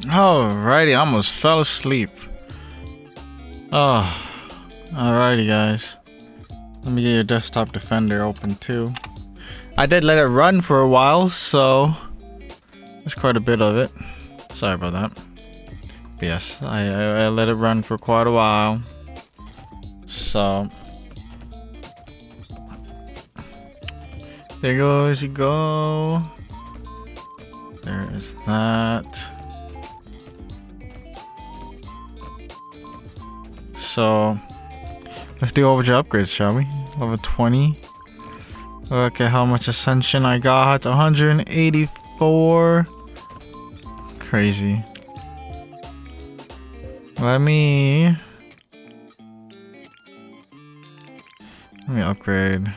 Alrighty, I almost fell asleep. Oh, alrighty guys. Let me get your desktop defender open too. I did let it run for a while, so there's quite a bit of it. Sorry about that. But yes, I let it run for quite a while. So there goes you go. There is that. So let's do all your upgrades, shall we? Level 20. Look at how much ascension I got. 184. Crazy. Let me upgrade.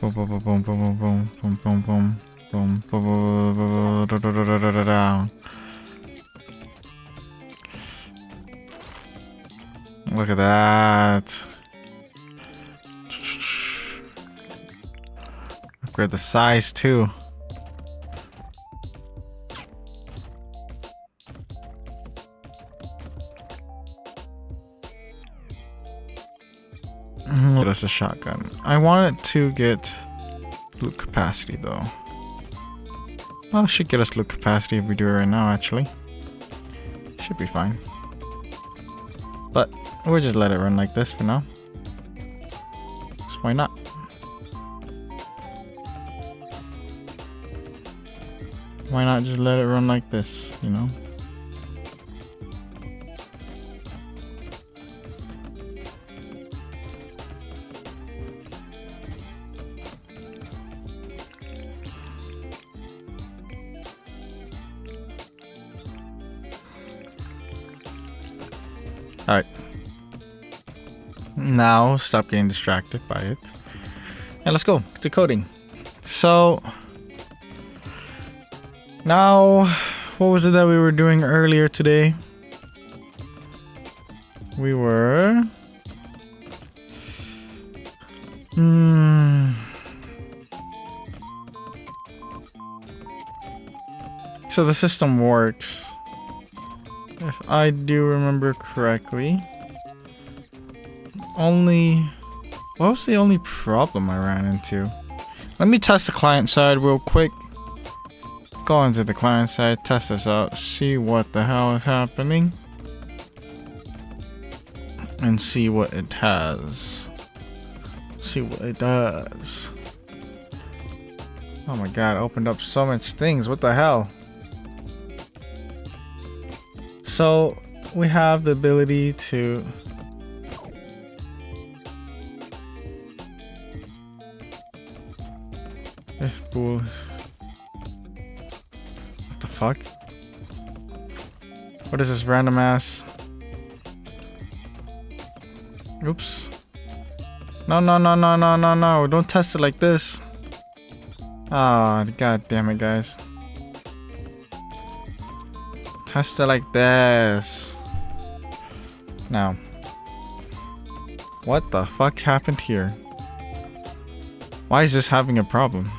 Boom boom boom boom boom boom boom boom boom boom boom boom. Look at that. Upgrade the size too. That's the shotgun. I want it to get loot capacity though. Well, it should get us loot capacity if we do it right now actually. Should be fine. But we'll just let it run like this for now. So why not? Why not just let it run like this, you know? Alright. Now, stop getting distracted by it. And let's go to coding. So, now, what was it that we were doing earlier today? We were... So the system works. If I do remember correctly, what was the only problem I ran into? Let me test the client side real quick. Go into the client side, test this out, see what the hell is happening, and see what it has. See what it does. Oh my god, opened up so much things. What the hell? So we have the ability to what the fuck? What is this random ass? Oops. No, don't test it like this. Ah, god damn it, guys. Test it like this. Now, what the fuck happened here? Why is this having a problem?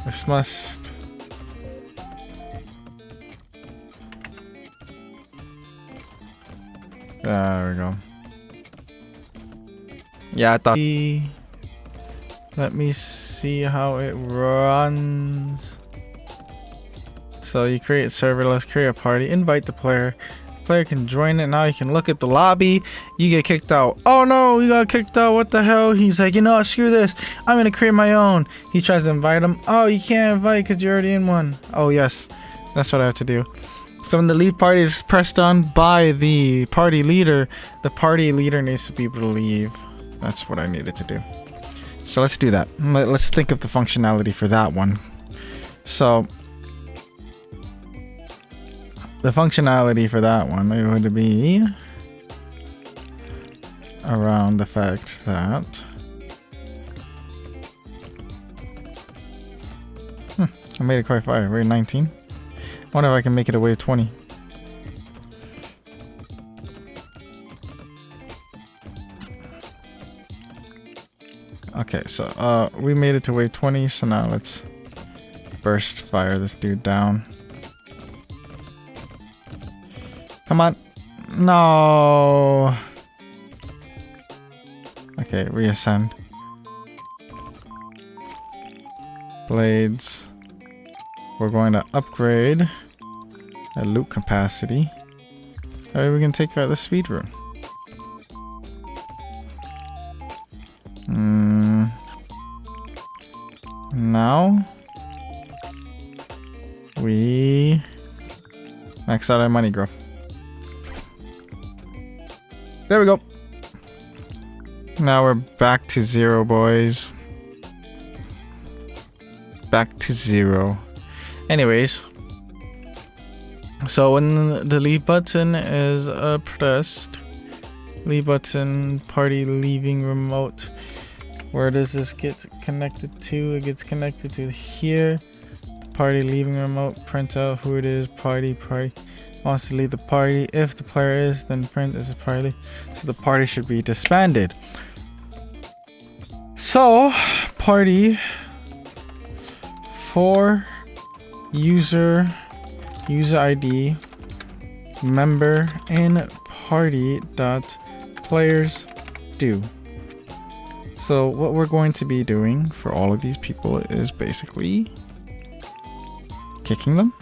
This must... There we go. Yeah, I thought... Let me see how it runs. So you create a server, let's create a party, invite the player. Player can join it. Now you can look at the lobby. You get kicked out. Oh no, you got kicked out. What the hell? He's like, you know what, screw this. I'm gonna create my own. He tries to invite him. Oh, you can't invite because you're already in one. Oh yes, that's what I have to do. So when the leave party is pressed on by the party leader needs to be able to leave. That's what I needed to do. So let's do that. Let's think of the functionality for that one. So the functionality for that one would be around the fact that I made it quite far. We're 19. Wonder if I can make it a wave 20. Okay, so we made it to wave 20, so now let's burst fire this dude down. Come on. No. Okay, reascend. Blades. We're going to upgrade a loot capacity. Alright, we can take out the speed rune. Now we max out our money growth. There we go. Now we're back to 0, boys. Back to 0. Anyways, so when the leave button is pressed, leave button, party leaving remote, where does this get connected to? It gets connected to here. Party leaving remote, print out who it is, party wants to leave the party. If the player is, then print is a party. So the party should be disbanded. So party for user ID member in party dot players do. So what we're going to be doing for all of these people is basically kicking them.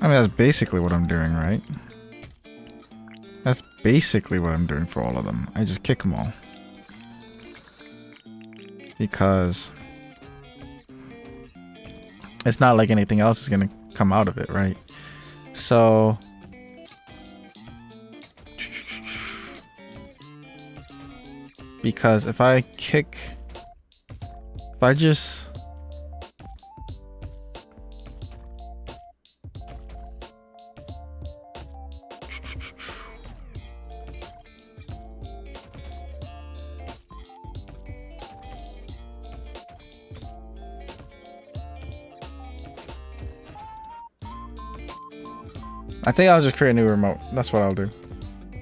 I mean, that's basically what I'm doing, right? That's basically what I'm doing for all of them. I just kick them all. Because it's not like anything else is going to come out of it, right? So because if I just I think I'll just create a new remote. That's what I'll do.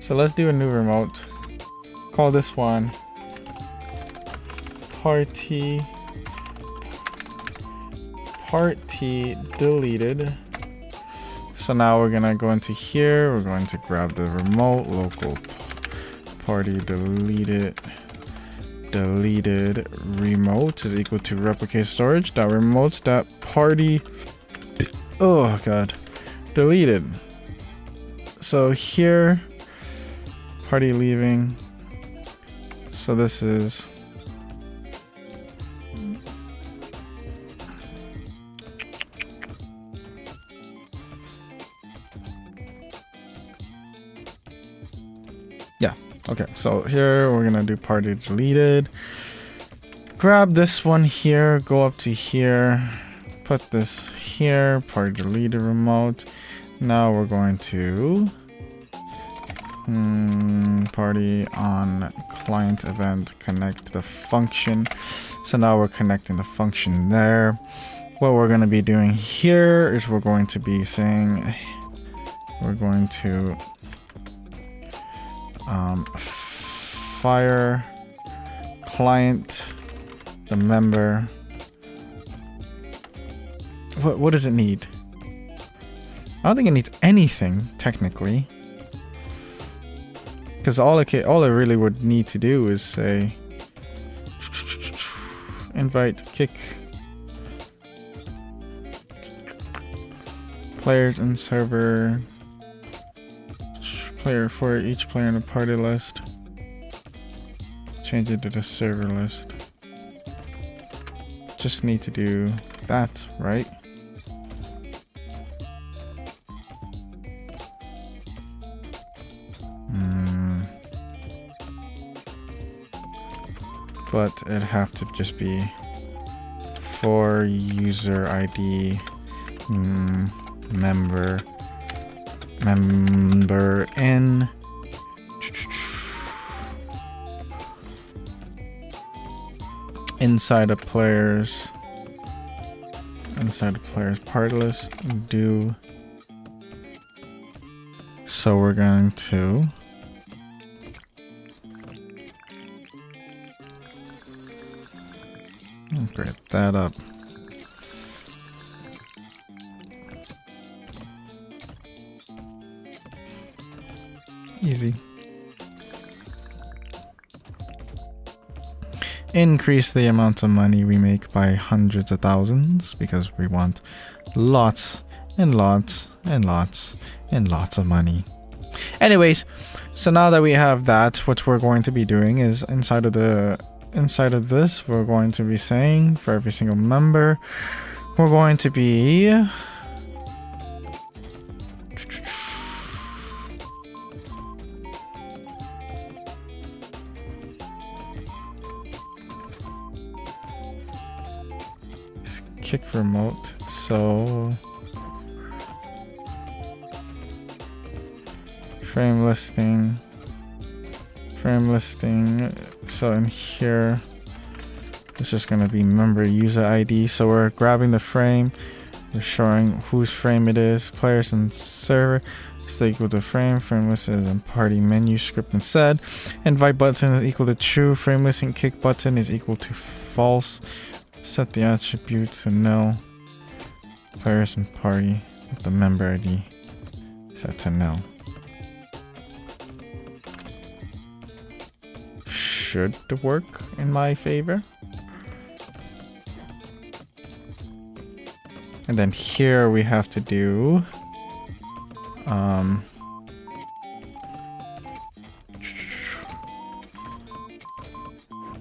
So let's do a new remote. Call this one party deleted. So now we're gonna go into here. We're going to grab the remote, local party deleted remote is equal to replicate storage dot remotes dot party. Oh god, deleted. So here, party leaving. So this is okay. So here we're gonna do party deleted. Grab this one here, go up to here, put this here, party deleted remote. Now we're going to party on client event connect the function. So now we're connecting the function there. What we're going to be doing here is we're going to be saying we're going to fire client the member. What does it need? I don't think it needs anything technically, because all it really would need to do is say invite kick players in server player for each player in the party list. Change it to the server list. Just need to do that, right? but it have to just be for user ID member in inside of players party list do. So we're going to break that up. Easy. Increase the amount of money we make by hundreds of thousands because we want lots and lots and lots and lots of money. Anyways, so now that we have that, what we're going to be doing is inside of this, we're going to be saying for every single member, we're going to be kick remote. So frame listing. So in here, it's just going to be member user ID. So we're grabbing the frame. We're showing whose frame it is. Players and server is equal to frame. Frame list is in party menu script and set. Invite button is equal to true. Frame listing kick button is equal to false. Set the attribute to no. Players and party with the member ID set to no. Should work in my favor. And then here we have to do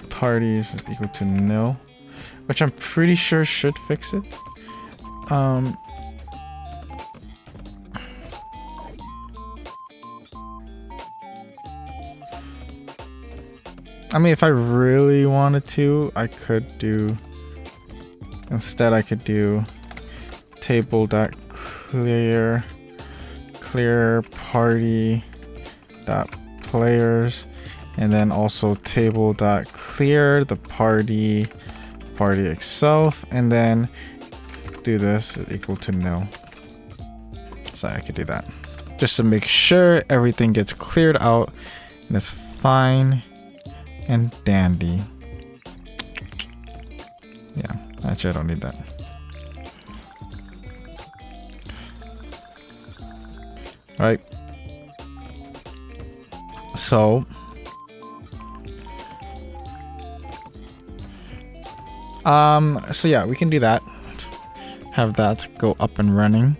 parties is equal to nil, which I'm pretty sure should fix it. I mean, if I really wanted to, I could do, instead I could do table.clear party.players, and then also table.clear the party itself, and then do this equal to nil. So I could do that just to make sure everything gets cleared out and it's fine and dandy. Yeah, actually I don't need that. All right. So yeah, we can do that. Have that go up and running.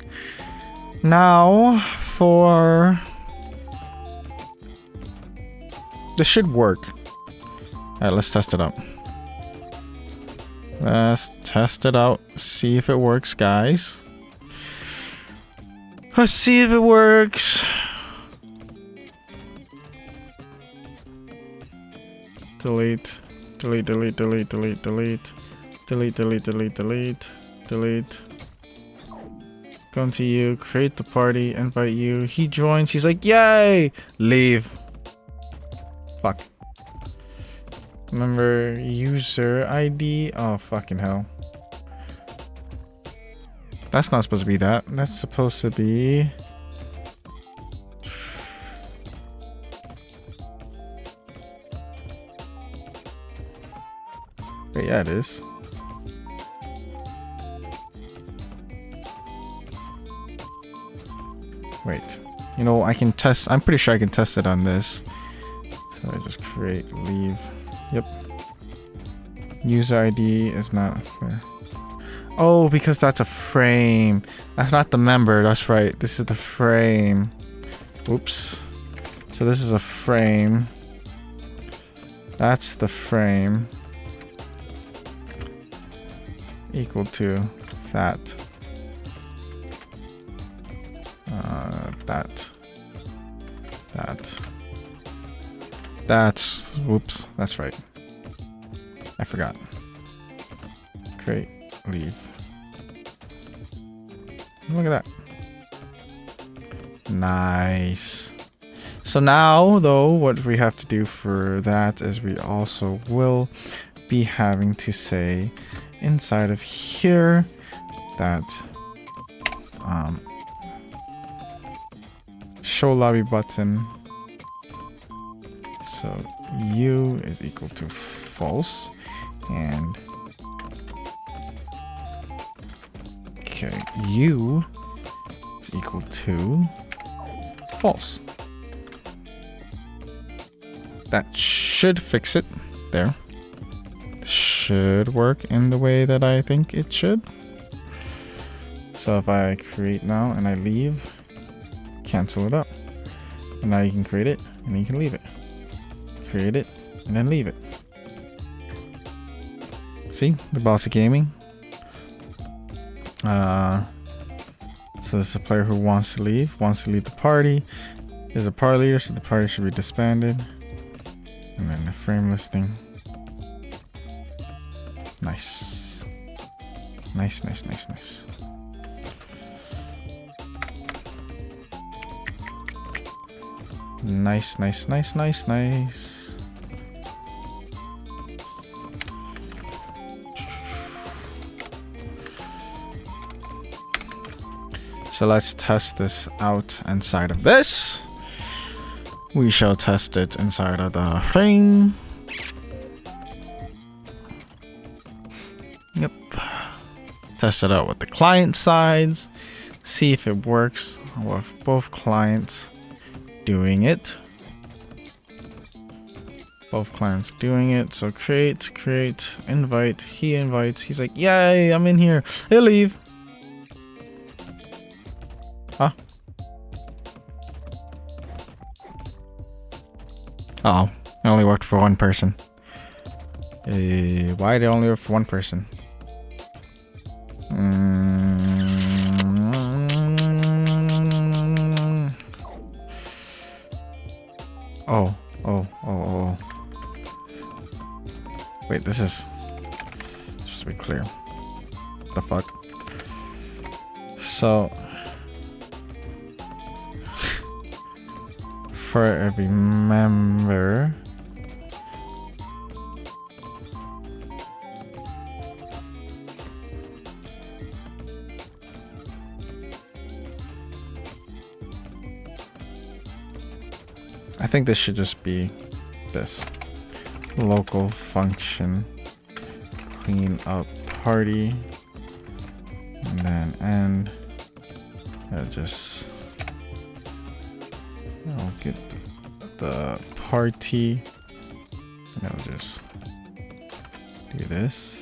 Now for this should work. All right, let's test it out. Let's test it out. See if it works, guys. Let's see if it works. Delete. Delete, delete, delete, delete, delete. Delete, delete, delete, delete. Delete. Come to you, create the party, invite you. He joins, he's like, yay! Leave. Fuck. Remember user ID? Oh, fucking hell. That's not supposed to be that. That's supposed to be... Wait, yeah, it is. Wait. You know, I can test... I'm pretty sure I can test it on this. So I just create, leave. Yep. User ID is not clear. Oh, because that's a frame. That's not the member. That's right. This is the frame. Oops. So this is a frame. That's the frame. Equal to that. That's, whoops, that's right. I forgot. Create, leave. Look at that. Nice. So now, though, what we have to do for that is we also will be having to say inside of here that show lobby button. So U is equal to false, and okay, U is equal to false. That should fix it. There. Should work in the way that I think it should. So if I create now and I leave, cancel it up. And now you can create it and you can leave it. Create it and then leave it. See, the boss of gaming. So this is a player who wants to leave the party. There's a party leader, so the party should be disbanded. And then the frame listing. Nice. Nice, nice, nice, nice. Nice, nice, nice, nice, nice. So let's test this out inside of this. We shall test it inside of the frame. Yep. Test it out with the client sides. See if it works with both clients doing it. Both clients doing it. So create, invite. He invites. He's like, yay, I'm in here. He'll leave. Huh? Uh oh, it only worked for one person. Why did it only work for one person? Oh. Wait, this is... Just to be clear. The fuck? So... For every member... I think this should just be this. Local function clean up party. And then end. I'll get the party. And I'll just do this.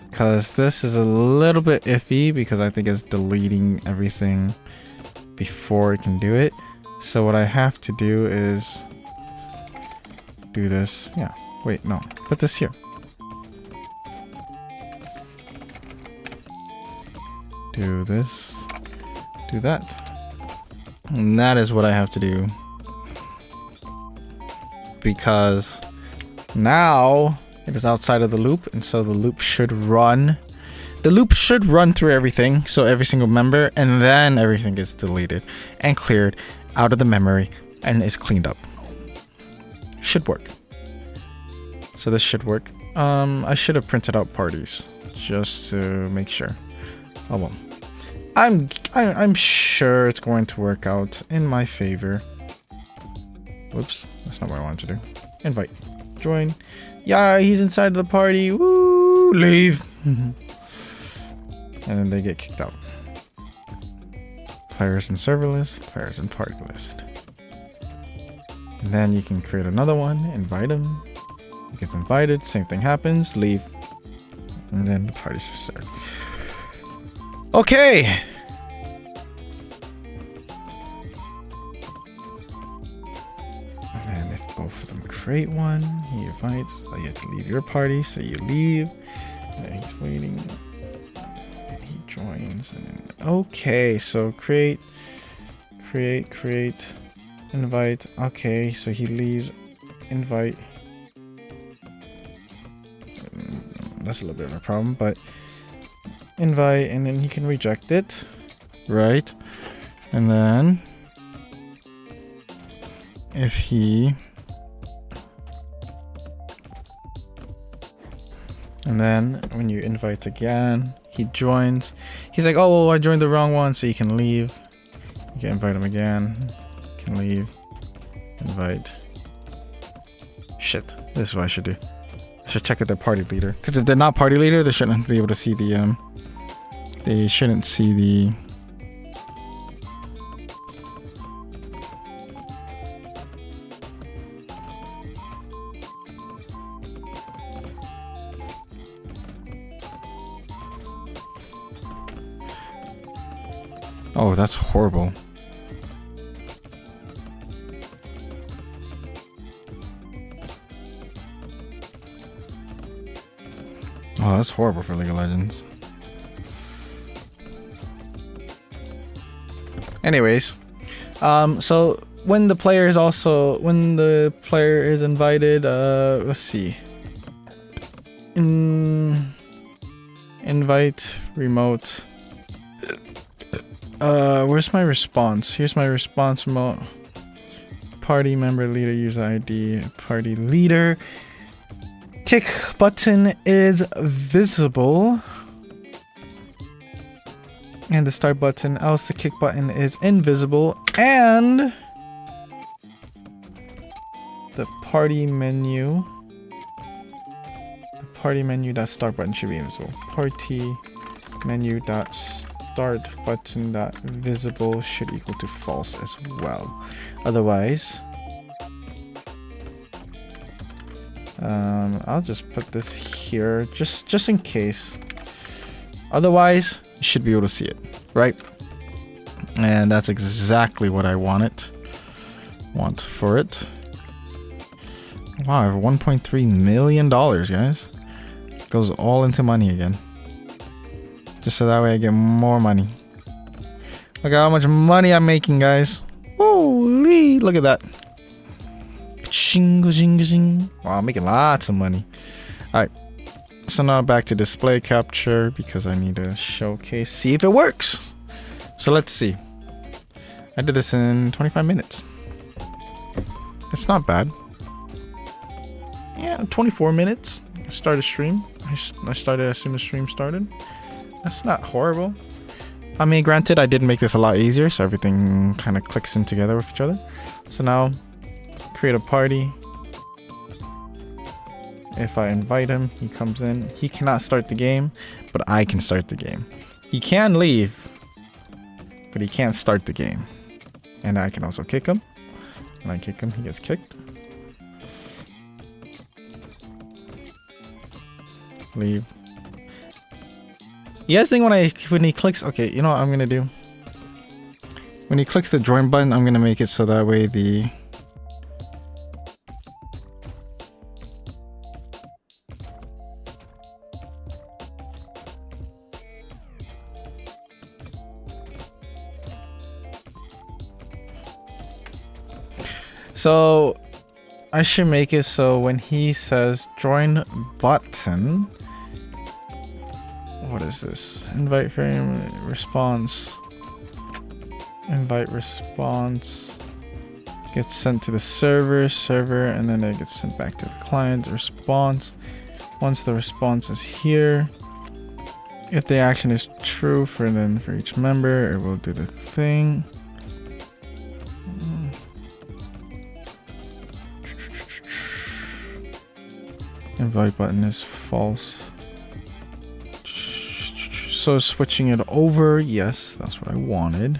Because this is a little bit iffy because I think it's deleting everything before it can do it. So what I have to do is do this. Yeah, wait, no, put this here. Do this, do that. And that is what I have to do. Because now it is outside of the loop, and so the loop should run. The loop should run through everything, so every single member, and then everything gets deleted and cleared out of the memory and is cleaned up. Should work. So this should work. I should have printed out parties just to make sure. Oh well. I'm sure it's going to work out in my favor. Whoops, that's not what I wanted to do. Invite. Join. Yeah, he's inside the party. Woo! Leave. And then they get kicked out. Players in server list, players in party list. And then you can create another one, invite him. He gets invited, same thing happens, leave. And then the party's reserved. Okay. And if both of them create one, he invites, you have to leave your party, so you leave. And he's waiting. And he joins. And then, okay, so create create, invite. Okay, so he leaves, invite. That's a little bit of a problem, but invite, and then he can reject it, right? And then if he, and then when you invite again, he joins. He's like, oh, well, I joined the wrong one, so you can leave. You can invite him again. You can leave. Invite. Shit, this is what I should do. I should check if they're party leader. Because if they're not party leader, they shouldn't be able to see the, they shouldn't see the... Oh, that's horrible. Oh, that's horrible for League of Legends. Anyways, so when the player is invited, let's see. Invite remote. Where's my response? Here's my response remote. Party member leader user ID. Party leader. Kick button is visible. And the start button, else the kick button is invisible. And the party menu. The party menu dot start button should be invisible. Party menu dot start button dot visible should equal to false as well. Otherwise, I'll just put this here just in case. Otherwise, you should be able to see it, right? And that's exactly what I want for it. Wow, I have $1.3 million, guys. Goes all into money again. Just so that way I get more money. Look at how much money I'm making, guys. Holy, look at that. Wow, I'm making lots of money. Alright. So now back to display capture because I need to showcase, see if it works. So let's see. I did this in 25 minutes. It's not bad. Yeah, 24 minutes. I started stream. I started as soon as stream started. That's not horrible. I mean, granted, I did make this a lot easier, so everything kind of clicks in together with each other. So now, create a party. If I invite him, he comes in. He cannot start the game, but I can start the game. He can leave, but he can't start the game. And I can also kick him. When I kick him, he gets kicked. Leave. You guys think when he clicks, okay, you know what I'm gonna do? When he clicks the join button, I'm gonna make it so that way the so I should make it so when he says join button, what is this? Invite frame response. Invite response gets sent to the server, and then it gets sent back to the client. Response. Once the response is here, if the action is true for each member, it will do the thing. Invite button is false. So switching it over, yes, that's what I wanted.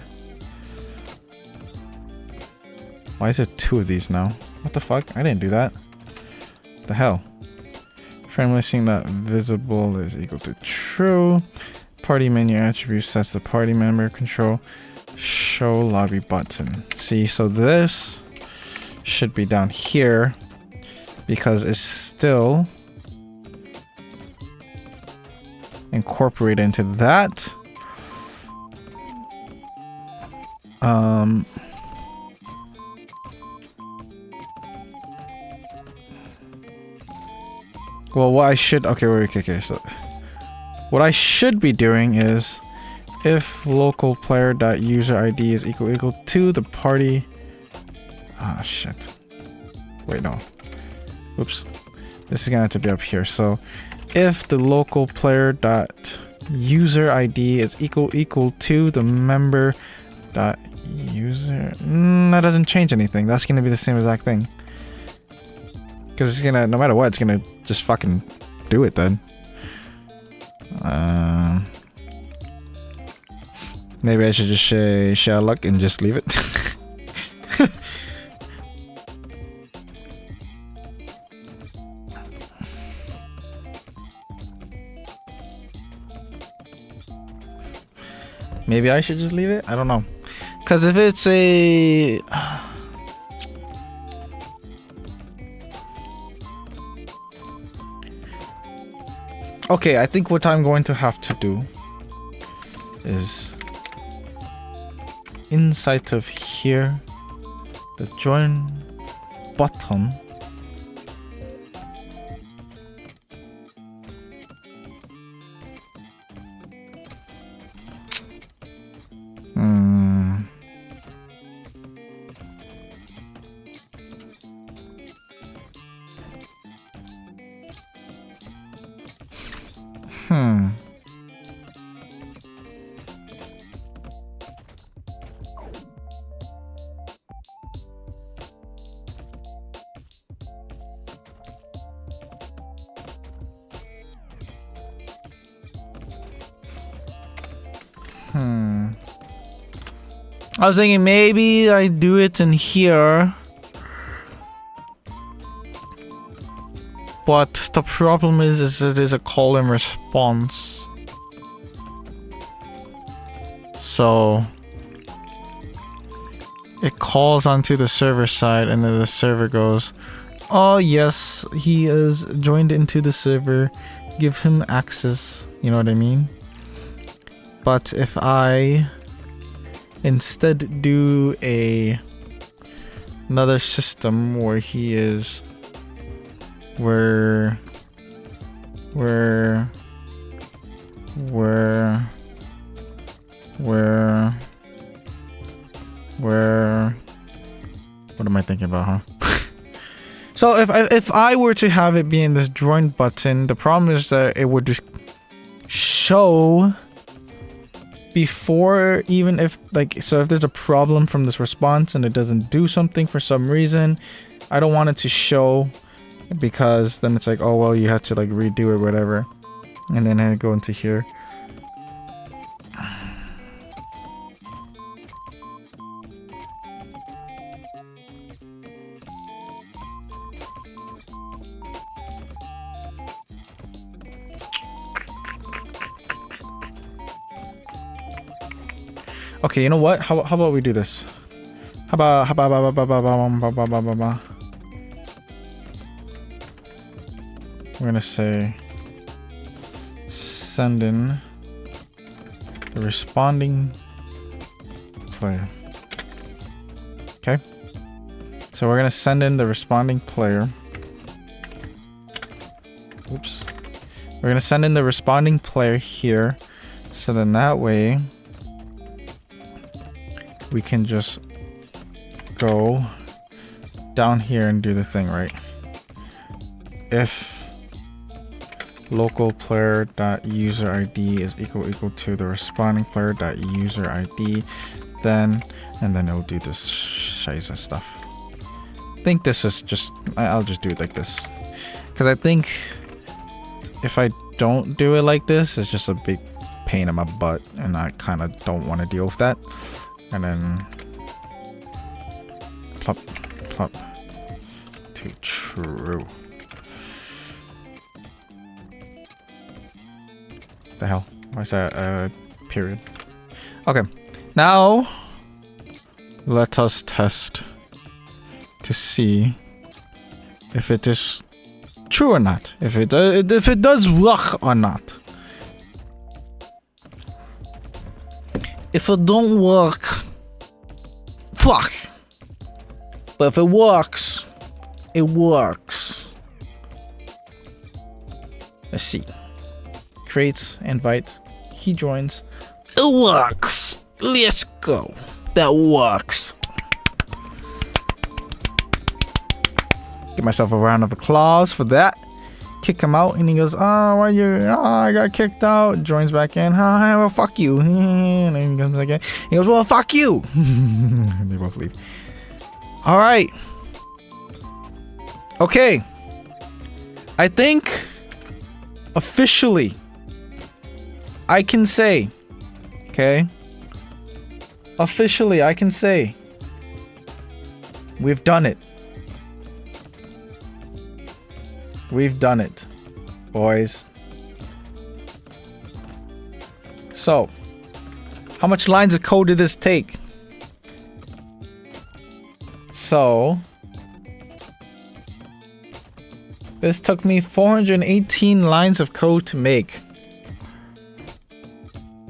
Why is it 2 of these now? What the fuck? I didn't do that. What the hell? Frame listing that visible is equal to true. Party menu attribute sets the party member control. Show lobby button. See, so this should be down here because it's still incorporated into that. Well, what I should... Okay, wait, okay, so... What I should be doing is... If local player.user ID is equal to the party... Ah, shit. Wait, no. Oops. This is gonna have to be up here. So, if the local player.user ID is equal to the member.user... that doesn't change anything. That's gonna be the same exact thing. Because it's gonna, no matter what, it's gonna just fucking do it then. Maybe I should just say Sherlock and just leave it. Maybe I should just leave it? I don't know. Because if it's a... Okay, I think what I'm going to have to do is inside of here, the join button. I was thinking maybe I do it in here. But the problem is it is a call and response. So it calls onto the server side and then the server goes, oh yes, he is joined into the server. Give him access. You know what I mean? But if I instead do another system where he is where what am I thinking about, huh? So if I were to have it be in this join button, the problem is that it would just show before, even if like, so if there's a problem from this response and it doesn't do something for some reason, I don't want it to show, because then it's like, oh well, you have to like redo it, whatever, and then I go into here. Okay, you know what? How about we do this? How about we're gonna say send in the responding player. Okay. So we're gonna send in the responding player. Oops. We're gonna send in the responding player here. So then that way we can just go down here and do the thing, right? If local player.user ID is equal to the responding player.user ID, then, and then it'll do this shiza stuff. I think this is just, I'll just do it like this. Because I think if I don't do it like this, it's just a big pain in my butt, and I kind of don't want to deal with that. And then plop, plop to true. The hell? Why is that period? Okay, now let us test to see if it is true or not. If it does work or not. If it don't work, fuck. But if it works, it works. Let's see. Creates, invites, he joins. It works. Let's go. That works. Give myself a round of applause for that. Kick him out, and he goes, "Oh, why you? Oh, I got kicked out." Joins back in. "Oh, well, fuck you." And then he comes back in. He goes, "Well, fuck you." And they both leave. All right. Okay. I think officially I can say, okay? Officially I can say we've done it. We've done it, boys. So, how much lines of code did this take? So, this took me 418 lines of code to make.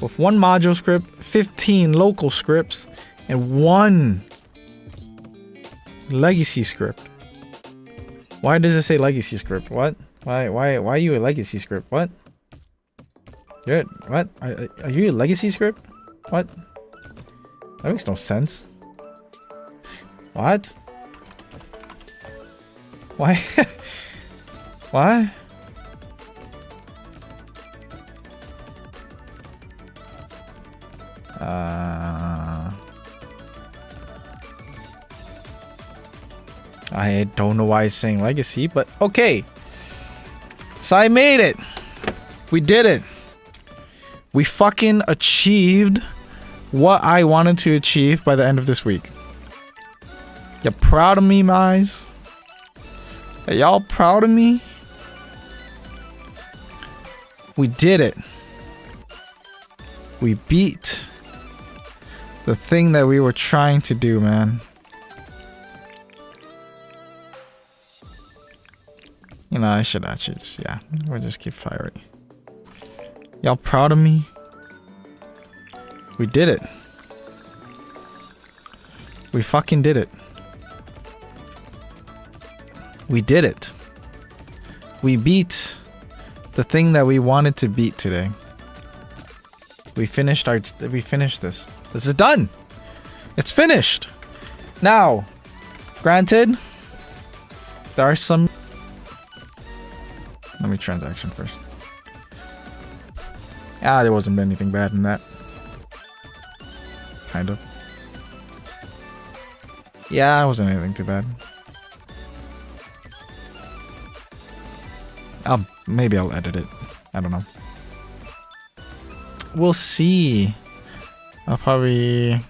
With one module script, 15 local scripts, and one legacy script. Why does it say legacy script? What? Why are you a legacy script? What? What? Are you a legacy script? What? That makes no sense. What? Why? What? I don't know why it's saying legacy, but okay. So I made it. We did it. We fucking achieved what I wanted to achieve by the end of this week. You proud of me, guys? Are y'all proud of me? We did it. We beat the thing that we were trying to do, man. You know, I should actually just, yeah, we'll just keep firing. Y'all proud of me? We did it. We fucking did it. We did it. We beat the thing that we wanted to beat today. We finished this. This is done. It's finished. Now, granted, there are some. Let me transaction first. Ah, there wasn't anything bad in that. Kind of. Yeah, it wasn't anything too bad. Maybe I'll edit it. I don't know. We'll see. I'll probably...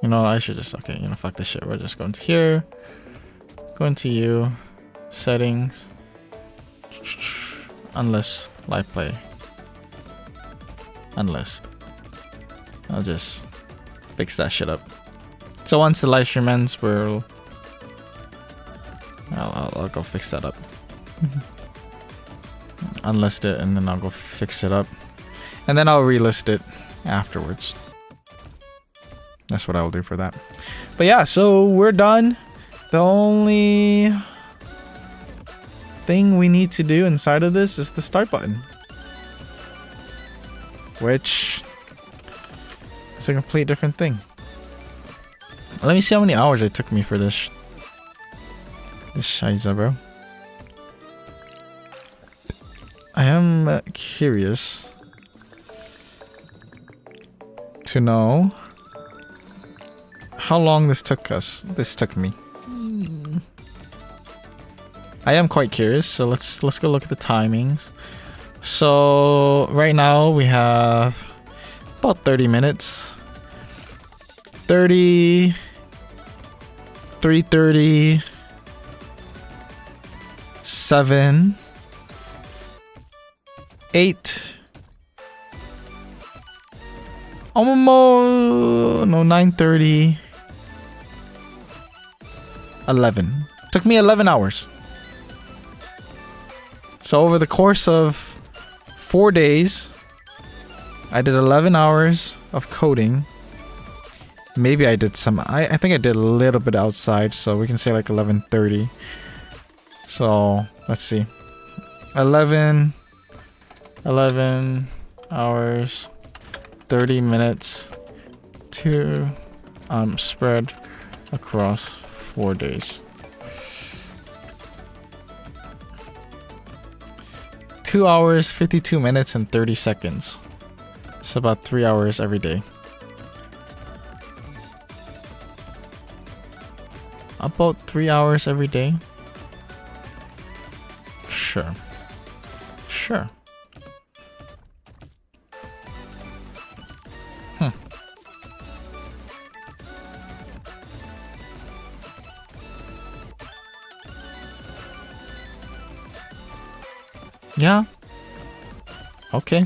You know, I should just... Okay, you know, fuck this shit. We're just going to here. Going to you. Settings. Unless live play. Unless. I'll just fix that shit up. So once the live stream ends, I'll go fix that up. Unlist it and then I'll go fix it up. And then I'll relist it afterwards. That's what I'll do for that. But yeah, so we're done. The only thing we need to do inside of this is the start button. Which is a complete different thing. Let me see how many hours it took me for this shiza, bro. I am curious to know how long this took us. This took me. I am quite curious, so let's go look at the timings. So right now we have about 30 minutes. 30, 3:30, 7, 8, almost, no, 9:30, 11. Took me 11 hours. So over the course of 4 days, I did 11 hours of coding. Maybe I did some. I think I did a little bit outside, so we can say like 11:30. So let's see. 11 hours 30 minutes to spread across 4 days. 2 hours 52 minutes and 30 seconds. It's about 3 hours every day. About 3 hours every day. Sure. Sure. Yeah. Okay.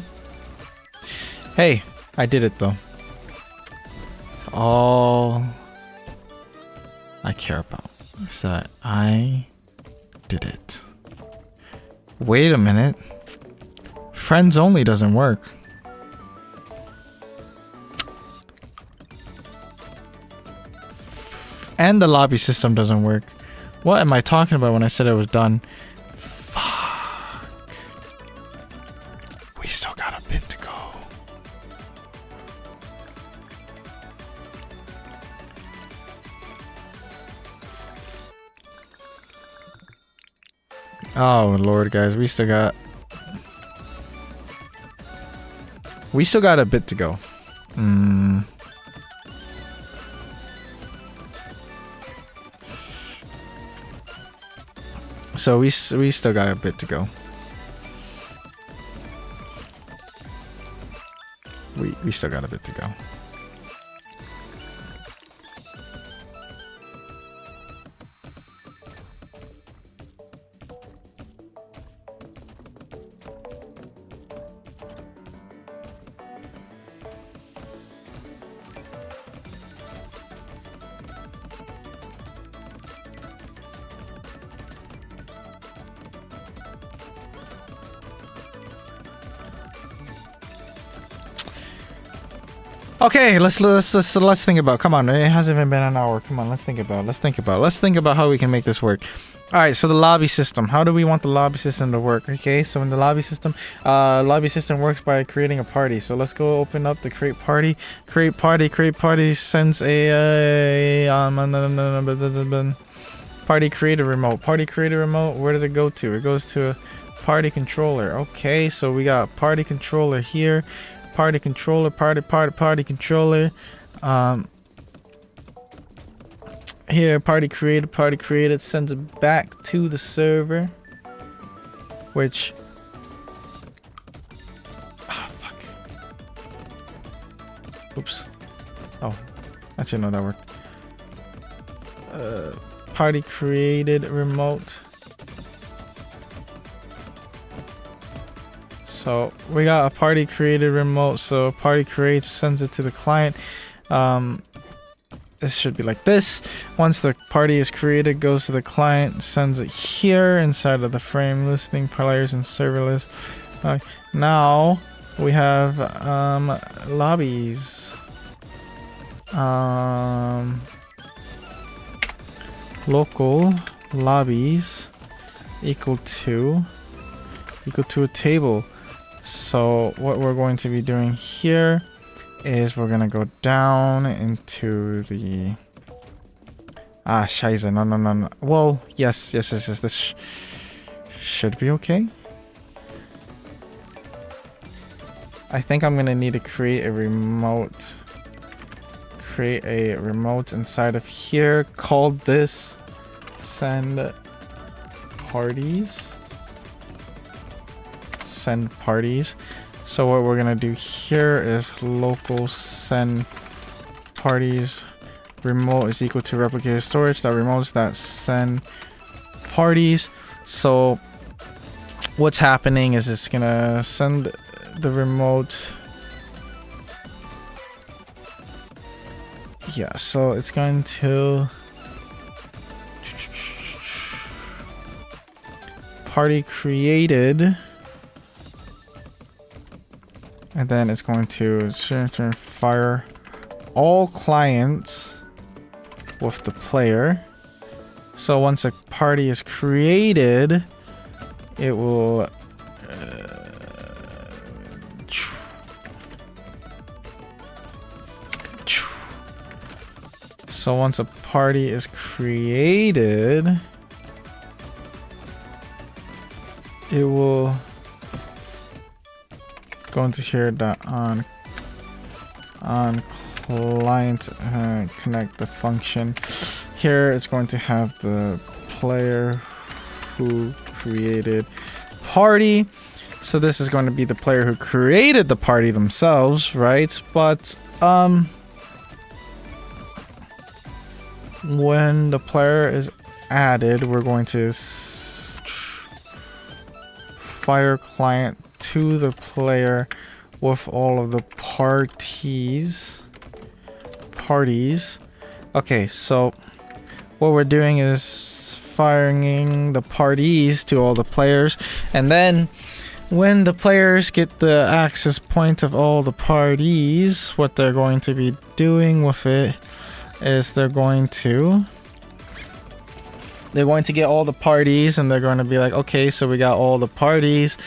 Hey, I did it though. It's all I care about is that I did it. Wait a minute. Friends only doesn't work. And the lobby system doesn't work. What am I talking about when I said it was done? Fuck. We still got a bit to go. Oh Lord, guys, we still got a bit to go. So we still got a bit to go. We still got a bit to go. Okay, let's think about. Come on, it hasn't even been an hour. Come on, let's think about how we can make this work. All right, so the lobby system. How do we want the lobby system to work? Okay, so in the lobby system works by creating a party. So let's go open up the create party. Create party sends a party creator remote. Party creator remote. Where does it go to? It goes to a party controller. Okay, so we got party controller here. Party controller, party controller. Here, party created sends it back to the server, which fuck. Oops. Oh, actually no, that worked. Party created remote. So we got a party created remote. So party creates, sends it to the client. This should be like this. Once the party is created, goes to the client, sends it here inside of the frame listing players and server list. Now we have lobbies. Local lobbies equal to a table. So what we're going to be doing here is we're gonna go down into the scheiße, no. Well, yes, this should be okay. I think I'm gonna need to create a remote inside of here called this send parties. So what we're gonna do here is local send parties remote is equal to replicated storage that remotes that send parties. So what's happening is it's gonna send the remote. Yeah, so it's going to party created. And then it's going to fire all clients with the player. So once a party is created, it will so once a party is created, it will go into here that on client connect the function. Here it's going to have the player who created party. So this is going to be the player who created the party themselves, right? But when the player is added, we're going to fire client to the player with all of the parties. Okay, so what we're doing is firing the parties to all the players, and then when the players get the access point of all the parties, what they're going to be doing with it is they're going to get all the parties, and they're going to be like, okay, so we got all the parties.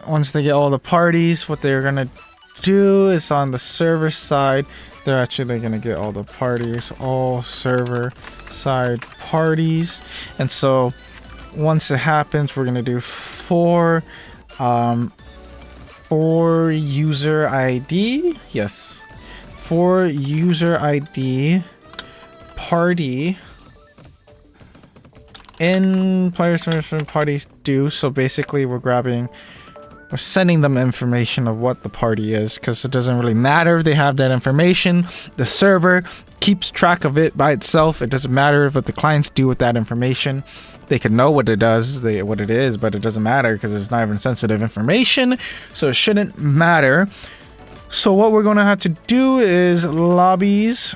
Once they get all the parties, what they're going to do is on the server side, they're actually going to get all the parties, all server side parties. And so once it happens, we're going to do for user ID. Yes. For user ID party in players from parties do. So basically we're sending them information of what the party is, because it doesn't really matter if they have that information. The server keeps track of it by itself. It doesn't matter what the clients do with that information. They can know what it does, what it is, but it doesn't matter because it's not even sensitive information, so it shouldn't matter. So what we're going to have to do is lobbies.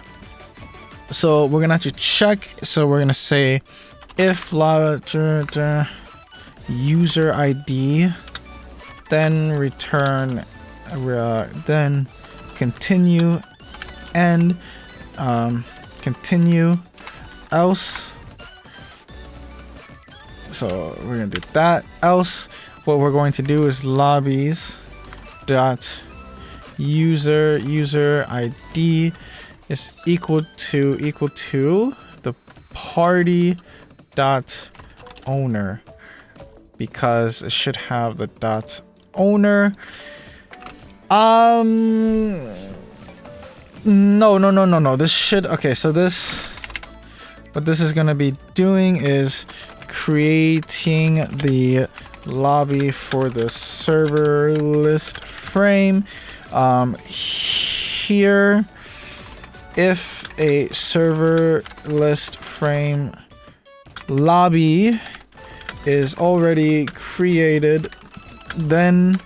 So we're going to have to check. So we're going to say if user ID, then return, then continue, and continue, else. So we're going to do that. Else, what we're going to do is lobbies dot user ID is equal to the party dot owner, because it should have the dot owner. No, this should, okay, so this, what this is going to be doing is creating the lobby for the server list frame. Here, if a server list frame lobby is already created, then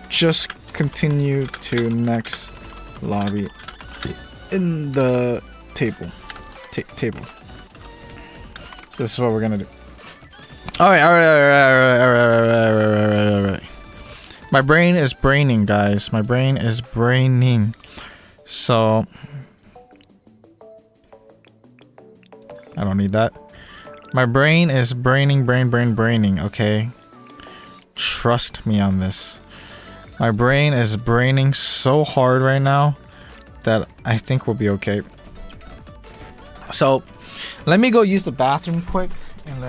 just continue to next lobby in the table. So this is what we're gonna do. All right. My brain is braining, guys. My brain is braining. So I don't need that. My brain is braining, okay? Trust me on this. My brain is braining so hard right now that I think we'll be okay. So let me go use the bathroom quick, and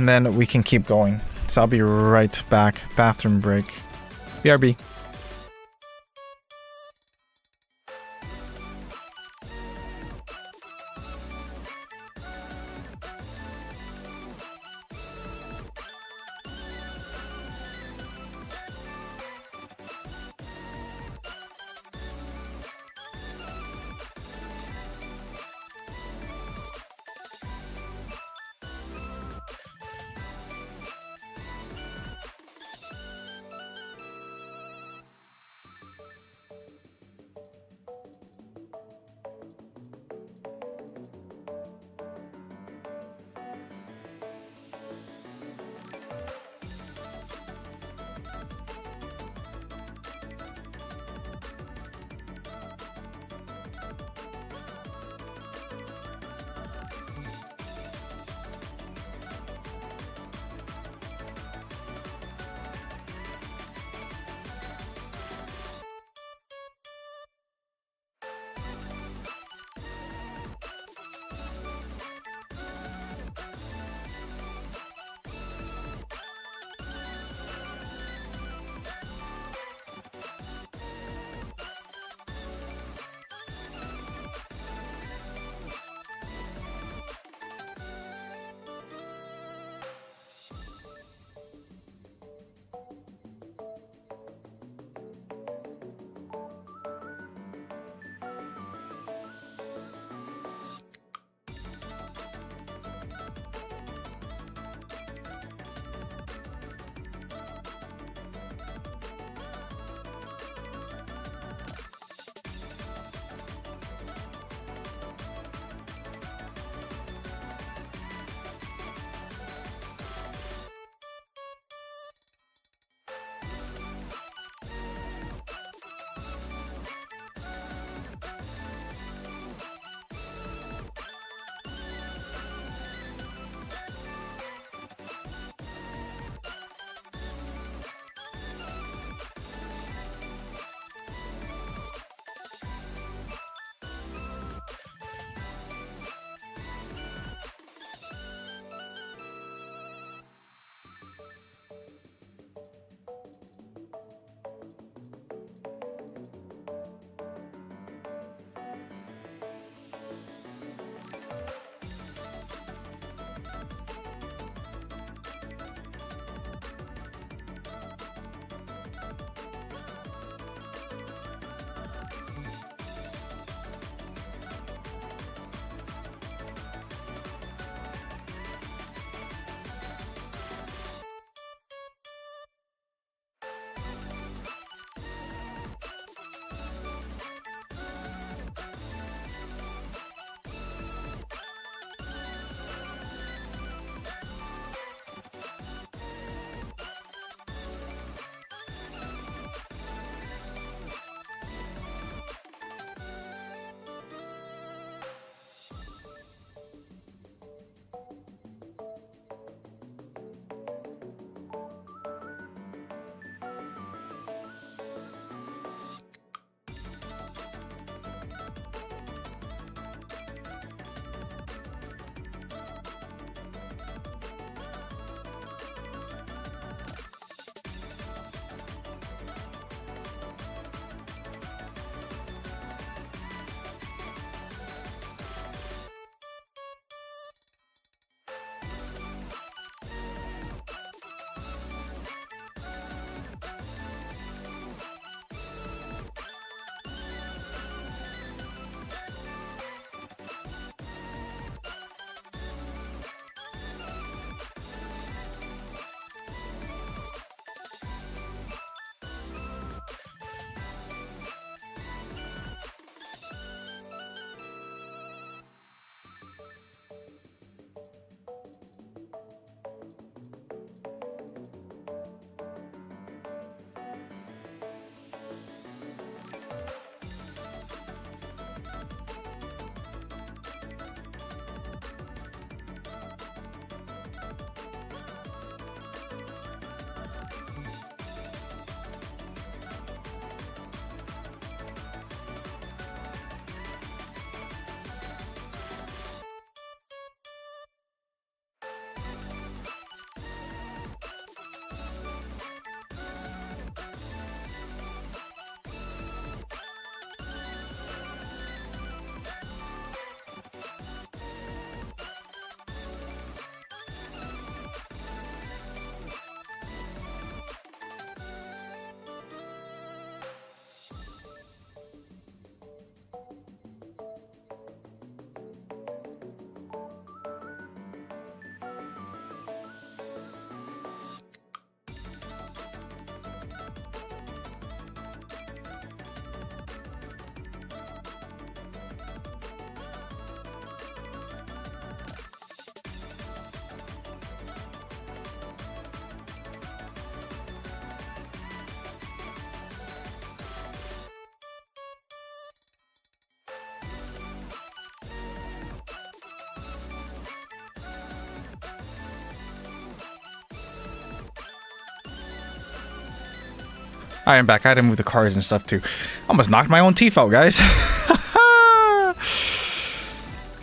then we can keep going. So I'll be right back. Bathroom break. BRB. I'm back. I had to move the cars and stuff too. Almost knocked my own teeth out, guys.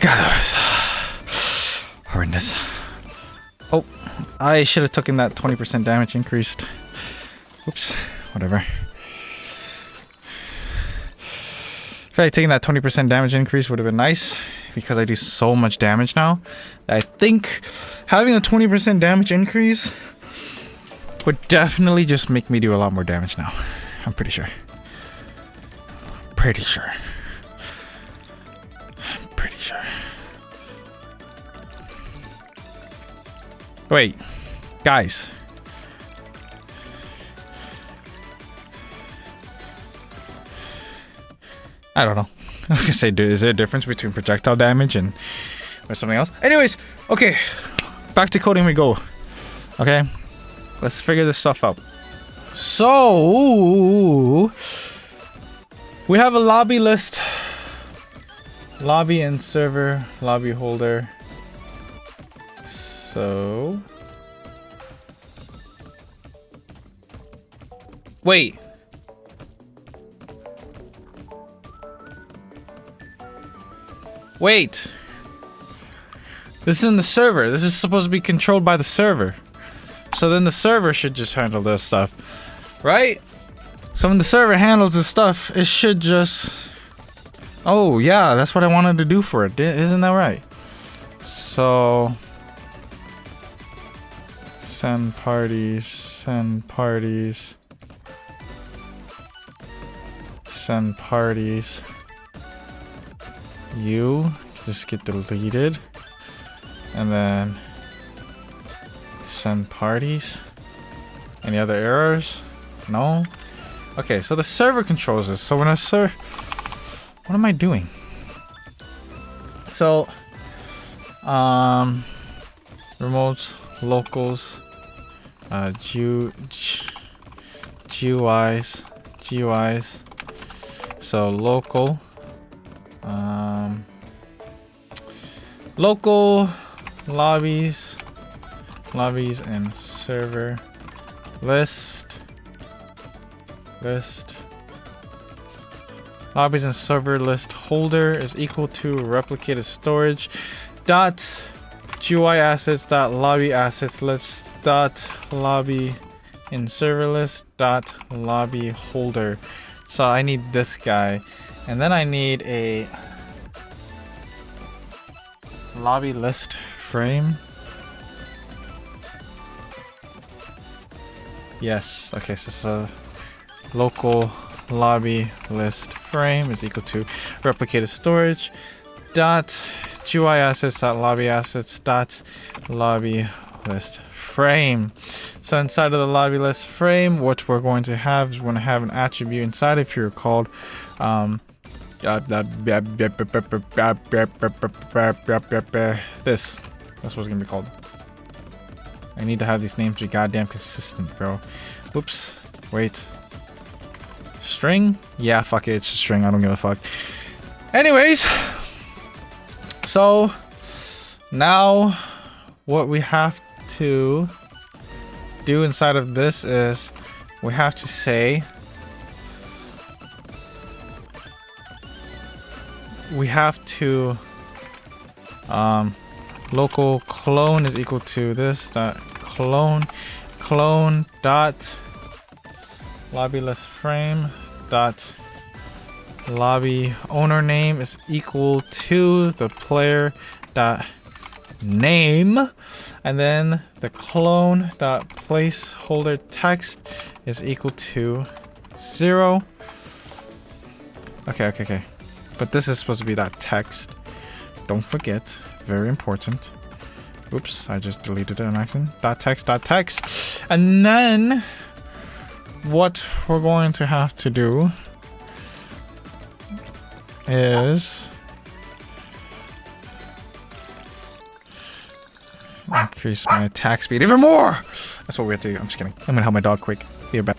God, that was horrendous. Oh, I should have taken that 20% damage increased. Oops, whatever. If I had taken that 20% damage increase would have been nice, because I do so much damage now. I think having a 20% damage increase would definitely just make me do a lot more damage now. I'm pretty sure. Pretty sure. I'm pretty sure. Wait, guys. I don't know. I was gonna say, dude, is there a difference between projectile damage and or something else? Anyways, okay. Back to coding we go. Okay. Let's figure this stuff out. So we have a lobby list. Lobby and server, lobby holder. So wait. Wait. This is in the server. This is supposed to be controlled by the server. So then the server should just handle this stuff. Right? So when the server handles this stuff, it should just... Oh, yeah, that's what I wanted to do for it. Isn't that right? So... Send parties, send parties. Send parties. You just get deleted. And then... Send parties. Any other errors? No? Okay, so the server controls this. So when I serve... What am I doing? So... Remotes, locals... GUIs. So local... local lobbies and server list lobbies and server list holder is equal to replicated storage dot GUI assets dot lobby assets list dot lobby in server list dot lobby holder. So I need this guy, and then I need a lobby list frame. Yes, okay, so local lobby list frame is equal to replicated storage dot GUI assets dot lobby assets dot lobby list frame. So inside of the lobby list frame, what we're going to have is we're going to have an attribute inside, if you recall, this. That's what it's gonna be called. I need to have these names be goddamn consistent, bro. Whoops. Wait. String? Yeah, fuck it. It's a string. I don't give a fuck. Anyways. So, now what we have to do inside of this is we have to say we have to local clone is equal to this dot clone dot lobby list frame dot lobby owner name is equal to the player dot name, and then the clone dot placeholder text is equal to 0. Okay. But this is supposed to be that text. Don't forget, very important. Oops, I just deleted it on accident. Dot text. And then what we're going to have to do is increase my attack speed even more. That's what we have to do. I'm just kidding. I'm gonna help my dog quick. Be a bet.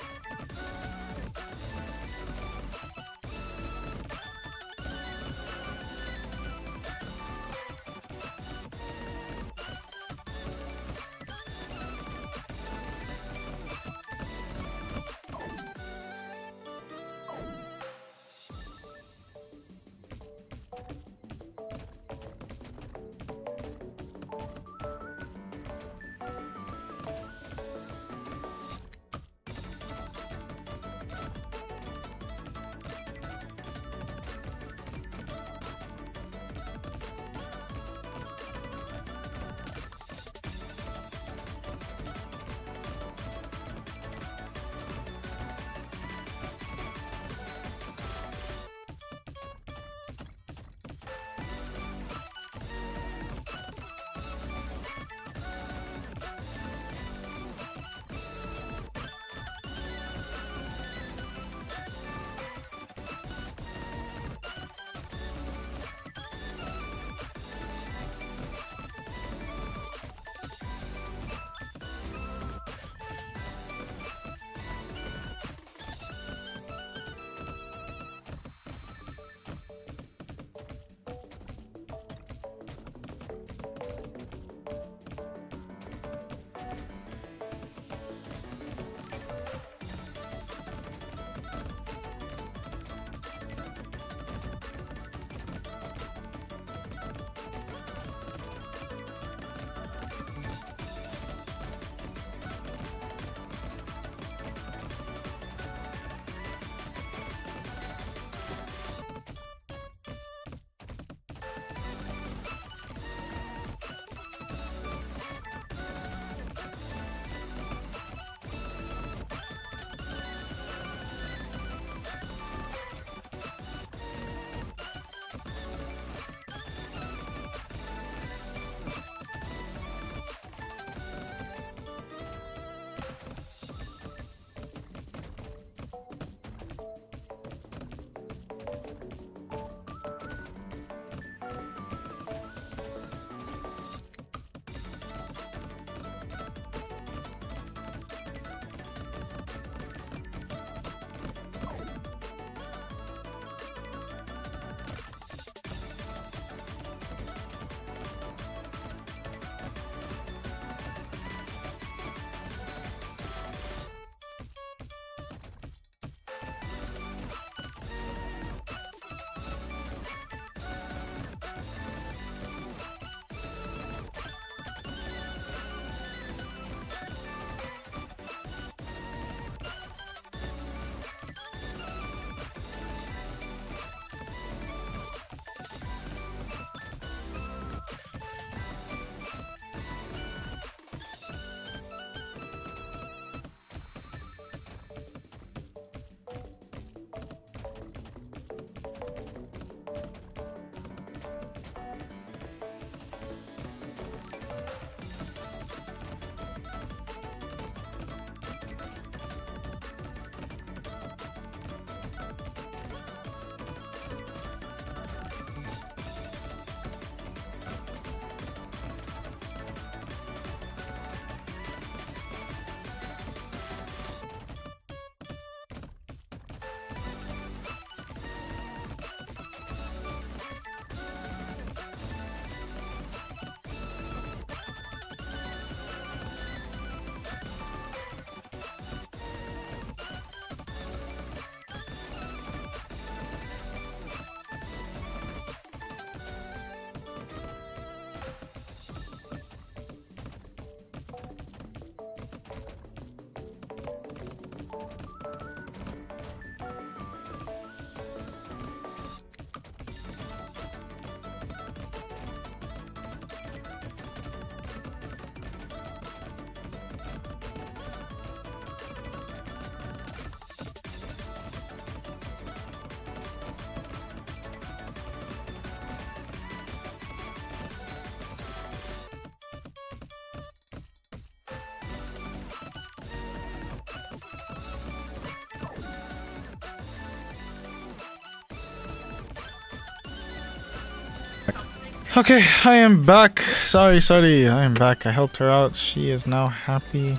Okay, I am back. Sorry, I am back. I helped her out. She is now happy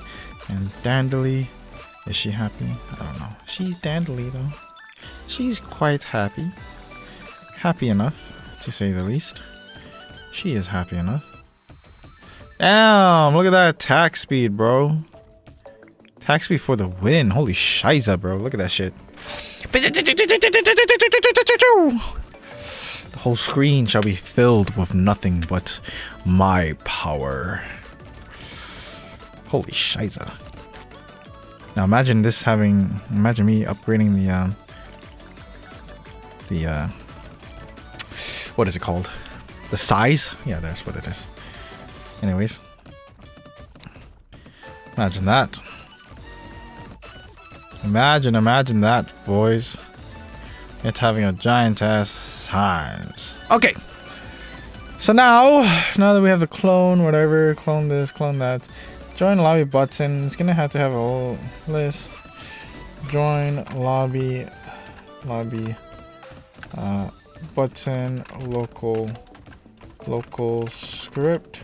and dandly. Is she happy? I don't know. She's dandly though. She's quite happy. Happy enough, to say the least. She is happy enough. Damn, look at that attack speed, bro. Attack speed for the win. Holy shiza, bro. Look at that shit. The whole screen shall be filled with nothing but my power. Holy shiza. Now imagine this having, imagine me upgrading the what is it called? The size? Yeah, that's what it is. Anyways. Imagine that. Imagine that, boys. It's having a giant ass size. Okay. So now that we have the clone, whatever, clone this, clone that, join lobby button. It's gonna have to have a whole list. Join lobby button local script.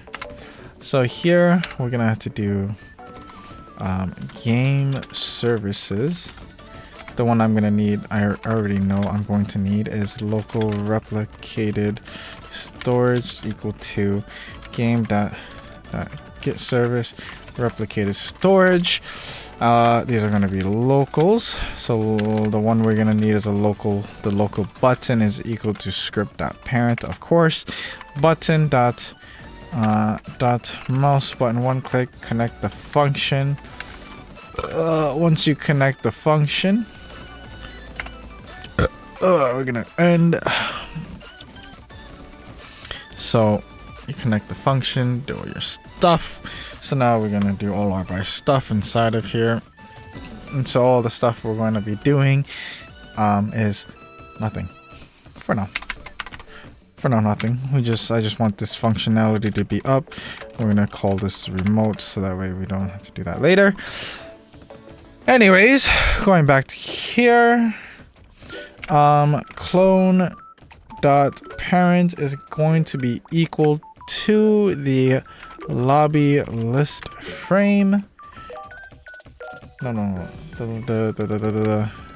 So here we're gonna have to do game services. The one I'm gonna need, I already know I'm going to need, is local replicated storage equal to game dot get service replicated storage. These are gonna be locals. So the one we're gonna need is the local button is equal to script dot parent, of course. Button dot mouse button, one click, connect the function. Once you connect the function, we're gonna end. So you connect the function, do all your stuff. So now we're gonna do all of our stuff inside of here. And so all the stuff we're going to be doing is nothing for now. For now, nothing. I just want this functionality to be up. We're gonna call this remote so that way we don't have to do that later. Anyways, going back to here. Clone dot parent is going to be equal to the lobby list frame. No.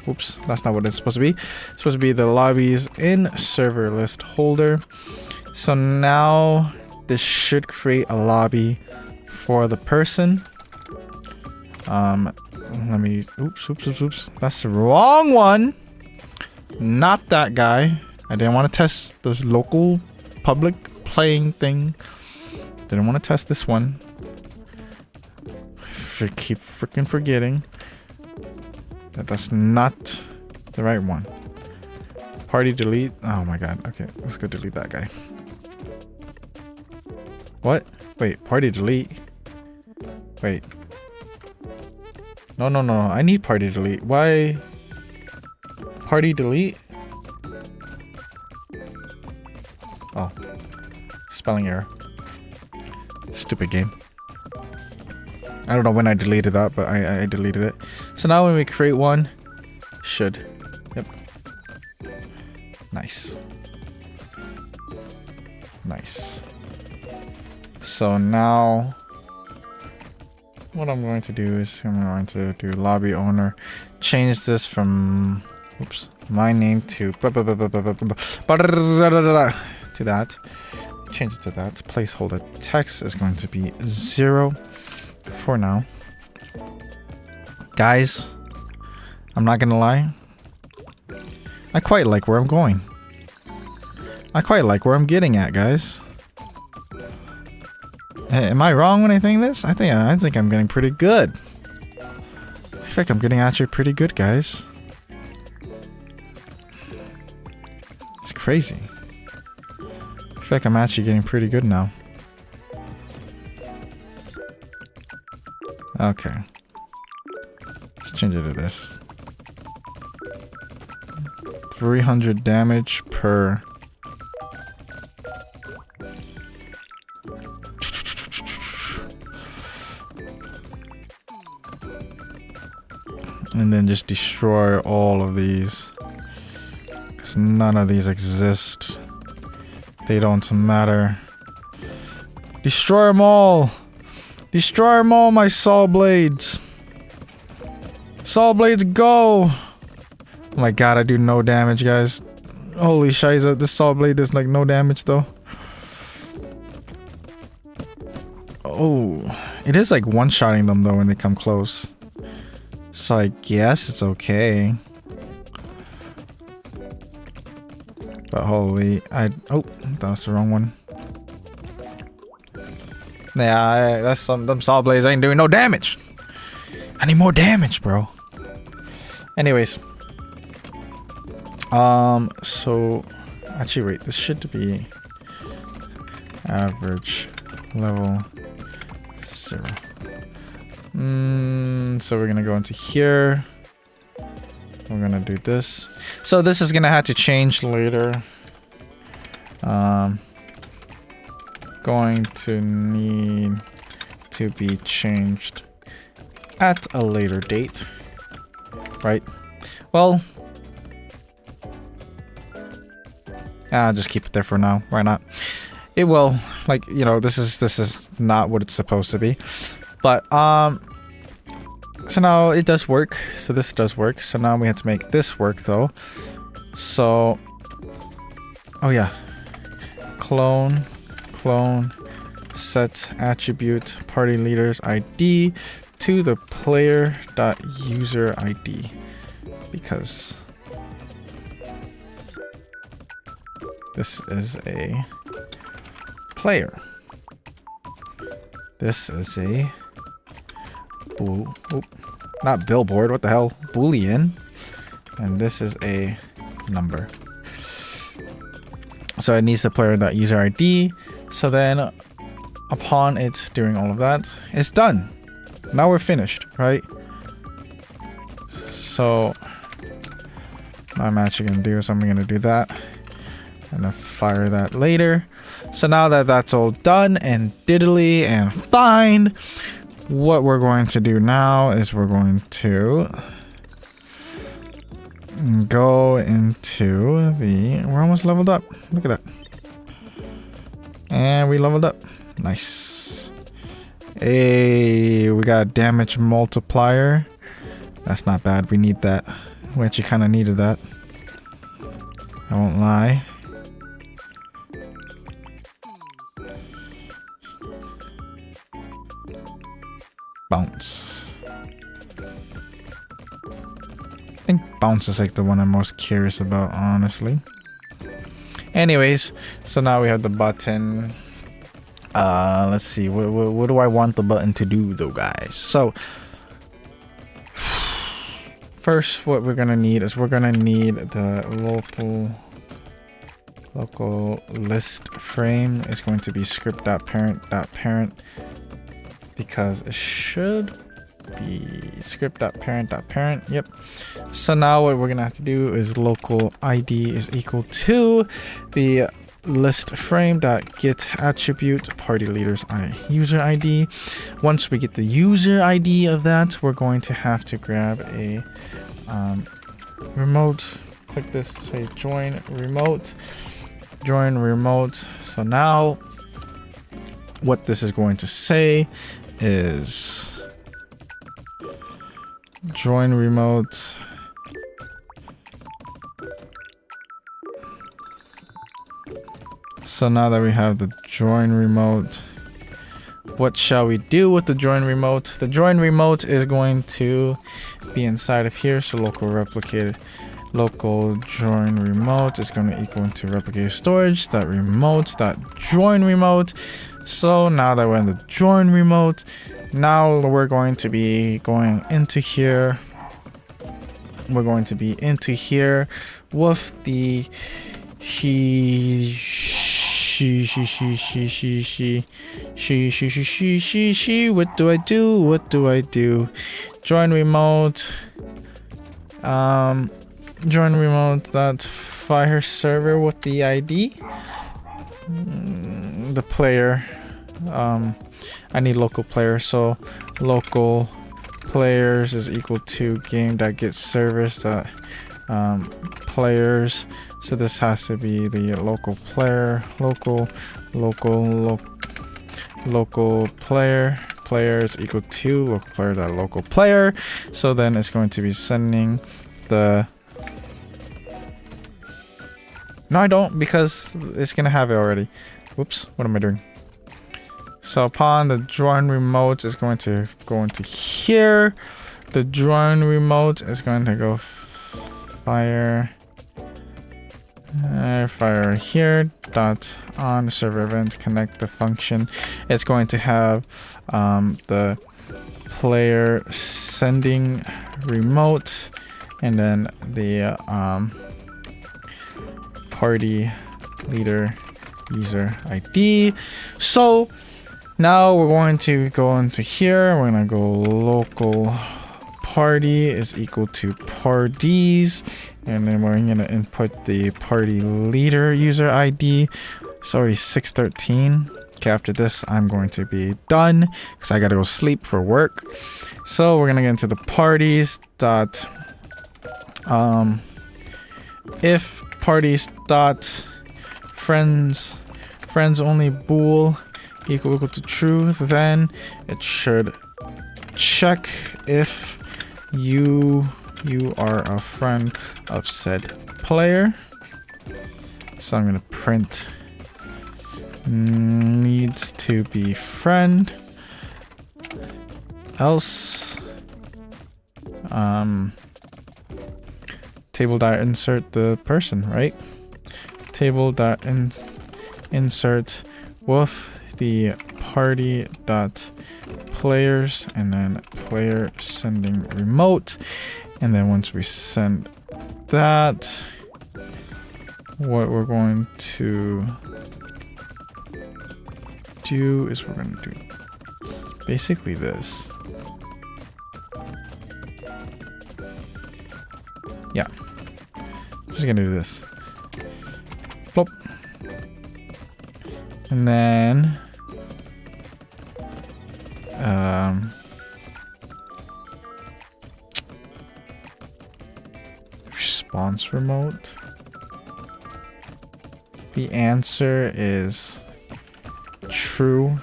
Oops, that's not what it's supposed to be. It's supposed to be the lobby's in server list holder. So now this should create a lobby for the person. Let me, oops. That's the wrong one. Not that guy. I didn't want to test the local public playing thing. Didn't want to test this one. Keep freaking forgetting that that's not the right one. Party delete. Oh my god. Okay, let's go delete that guy. What? Wait, party delete. Wait. No. I need party delete. Why? Party delete? Oh. Spelling error. Stupid game. I don't know when I deleted that, but I deleted it. So now when we create one, should. Yep. Nice. So now what I'm going to do is I'm going to do lobby owner. Change this from my name to that. Change it to that. Placeholder text is going to be 0 for now. Guys, I'm not gonna lie. I quite like where I'm going. I quite like where I'm getting at, guys. Hey, am I wrong when I think this? I think I'm getting pretty good. I feel like I'm getting actually pretty good, guys. It's crazy. I feel like I'm actually getting pretty good now. Okay. Let's change it to this. 300 damage per... And then just destroy all of these. Because none of these exist. They don't matter. Destroy them all. Destroy them all, my saw blades. Saw blades, go. Oh my god, I do no damage, guys. Holy shiza, this saw blade does like no damage though. Oh, it is like one-shotting them though when they come close. So I guess it's okay. But holy, oh, that was the wrong one. Yeah, that's them saw blades ain't doing no damage. I need more damage, bro. Anyways. So actually wait, this should be average level 0. So we're gonna go into here. We're gonna do this. So this is gonna have to change later. Going to need to be changed at a later date, right? Well, I'll just keep it there for now. Why not? It will, like, you know, this is not what it's supposed to be, but so now it does work. So this does work. So now we have to make this work though. So, oh yeah, clone set attribute party leaders ID to the player.user ID, because this is a player. This is a not billboard, what the hell? Boolean. And this is a number. So it needs the player.user ID. So then upon it doing all of that, it's done. Now we're finished, right? So I'm actually gonna do, so I'm gonna do that. I'm gonna fire that later. So now that that's all done and diddly and fine, what we're going to do now is we're going to go into the, we're almost leveled up. Look at that. And we leveled up. Nice. Hey, we got a damage multiplier. That's not bad. We need that. We actually kind of needed that. I won't lie. Bounce. I think bounce is like the one I'm most curious about, honestly. Anyways, so now we have the button. Let's see. What do I want the button to do though, guys? So first, what we're gonna need is we're gonna need the local list frame is going to be script.parent.parent, because it should be script.parent.parent. Yep. So now what we're gonna have to do is local ID is equal to the list frame.get attribute party leaders user ID. Once we get the user ID of that, we're going to have to grab a remote. Click this, say join remote. So now what this is going to say is join remote So now that we have the join remote, what shall we do with the join remote? The join remote is going to be inside of here. So local replicated local join remote is going to equal to replicated storage that remote that join remote. So now that we're in the join remote, now we're going to be going into here. We're going to be into here with the what do I do? Join remote. Join remote that fire server with the ID. The player. I need local player, so local players is equal to game.getService players. So this has to be the local player, local player. Player is equal to local player dot local player. So then it's going to be sending the. No, I don't, because it's gonna have it already. Whoops, what am I doing? So upon the join remote is going to go into here. The join remote is going to go fire here dot on server event connect the function. It's going to have the player sending remote and then the party leader user ID. So now we're going to go into here. We're going to go local party is equal to parties, and then we're going to input the party leader user ID. It's already 6:13. Okay, after this I'm going to be done because I gotta go sleep for work. So we're gonna get into the parties dot if parties dot friends only bool equal to true, then it should check if you are a friend of said player. So I'm gonna print needs to be friend, else table dot insert the person, right? Table dot insert with the party dot players and then player sending remote. And then once we send that, what we're going to do is we're going to do basically this. Yeah, just gonna do this. Plop. And then response remote. The answer is true.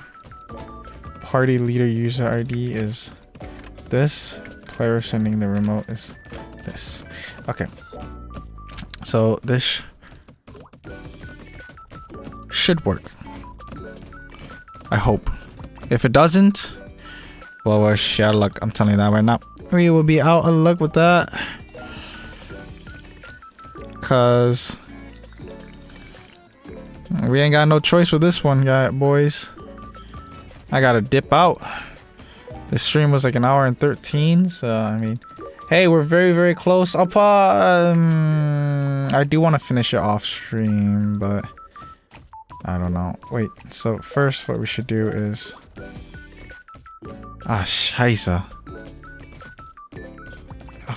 Party leader user ID is this. Player sending the remote is this. Okay. So this should work. I hope. If it doesn't, well, we're shit out of luck. I'm telling you that right now. We will be out of luck with that. Cause we ain't got no choice with this one, boys. I gotta dip out. This stream was like an hour and 13, so I mean, hey, we're very, very close. I do want to finish it off stream, but I don't know. Wait, so first what we should do is scheisse.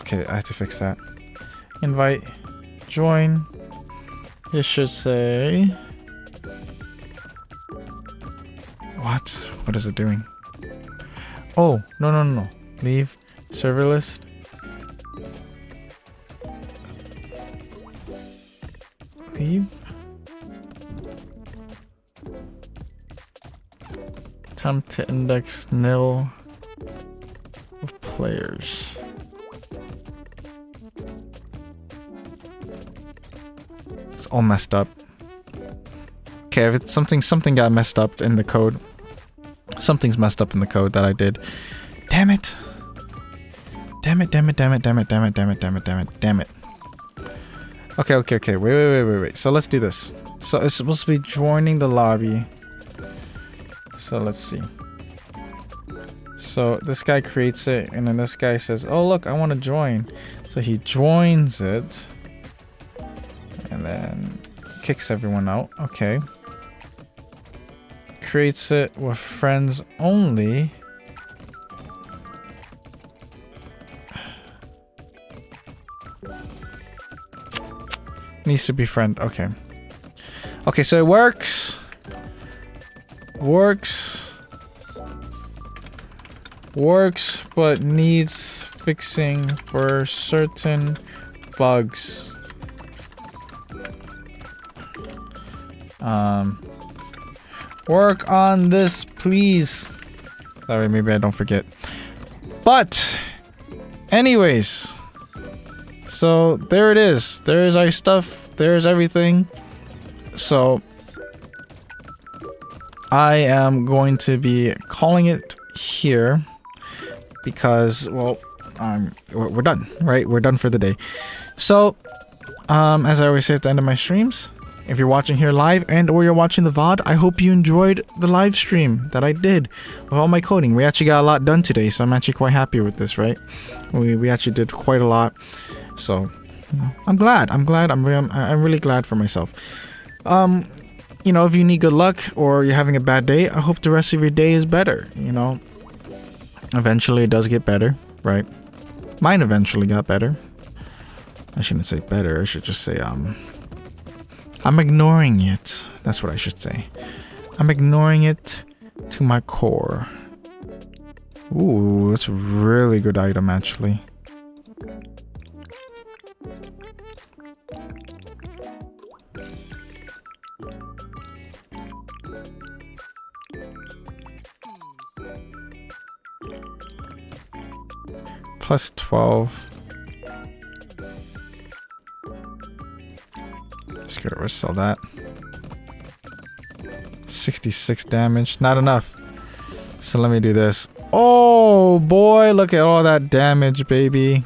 Okay, I have to fix that. Invite, join. It should say what? What is it doing? Oh, no. Leave server list. Leave. Attempt to index nil of players. It's all messed up. Okay, if it's something got messed up in the code. Something's messed up in the code that I did. Damn it. Damn it. Okay. Wait. So let's do this. So it's supposed to be joining the lobby. So let's see. So this guy creates it, and then this guy says, oh look, I want to join. So he joins it. And then kicks everyone out. Okay. Creates it with friends only. Needs to be friend. Okay. Okay, so it works. Works, but needs fixing for certain bugs. Work on this, please. Sorry, maybe I don't forget. But anyways, so there it is. There's our stuff. There's everything. So I am going to be calling it here because, well, we're done, right? We're done for the day. So, as I always say at the end of my streams, if you're watching here live and or you're watching the VOD, I hope you enjoyed the live stream that I did with all my coding. We actually got a lot done today, so I'm actually quite happy with this, right? We actually did quite a lot. So, I'm glad. I'm really glad for myself. You know, if you need good luck or you're having a bad day, I hope the rest of your day is better, you know. Eventually it does get better, right? Mine eventually got better. I shouldn't say better, I should just say, I'm ignoring it. That's what I should say. I'm ignoring it to my core. Ooh, that's a really good item, actually. Plus 12. Just gotta sell that. 66 damage. Not enough. So let me do this. Oh boy, look at all that damage, baby.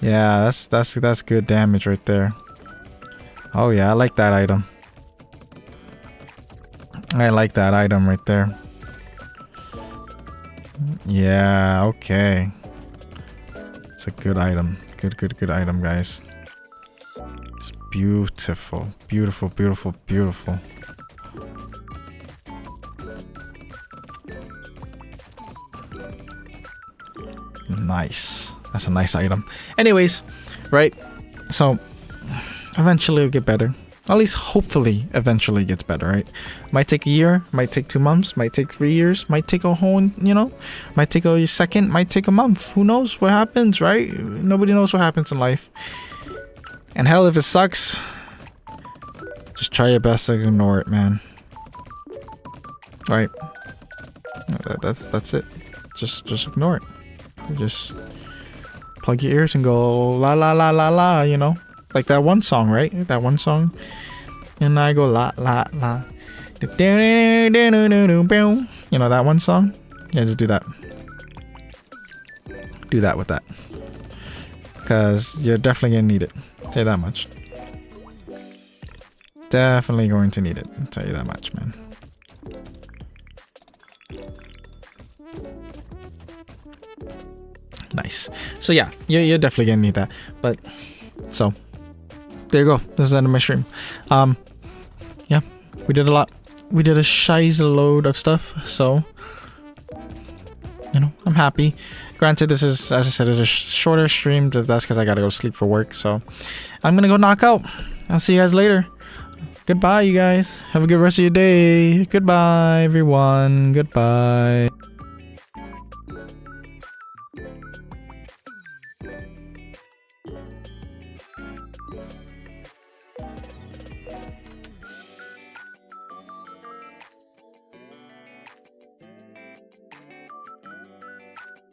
Yeah, that's good damage right there. Oh yeah, I like that item. I like that item right there. Yeah, okay. It's a good item. Good item, guys. It's beautiful. Beautiful, beautiful, beautiful. Nice. That's a nice item. Anyways, right? So, eventually it'll get better. At least hopefully eventually it gets better, right? Might take a year, might take 2 months, might take 3 years, might take a whole, you know, might take a second, might take a month. Who knows what happens, right? Nobody knows what happens in life. And hell, if it sucks, just try your best to ignore it, man. Right? That's it. Just ignore it. Just plug your ears and go la la la la la, you know? Like that one song, right? That one song. And I go la la la. You know that one song? Yeah, just do that. Do that with that. Because you're definitely going to need it. I'll tell you that much. Definitely going to need it. I'll tell you that much, man. Nice. So yeah, you're definitely going to need that. But, so... there you go. This is the end of my stream. Yeah, we did a lot. We did a shiz load of stuff. So, you know, I'm happy. Granted, this is, as I said, is a shorter stream. That's because I gotta go sleep for work. So, I'm gonna go knock out. I'll see you guys later. Goodbye, you guys. Have a good rest of your day. Goodbye, everyone. Goodbye.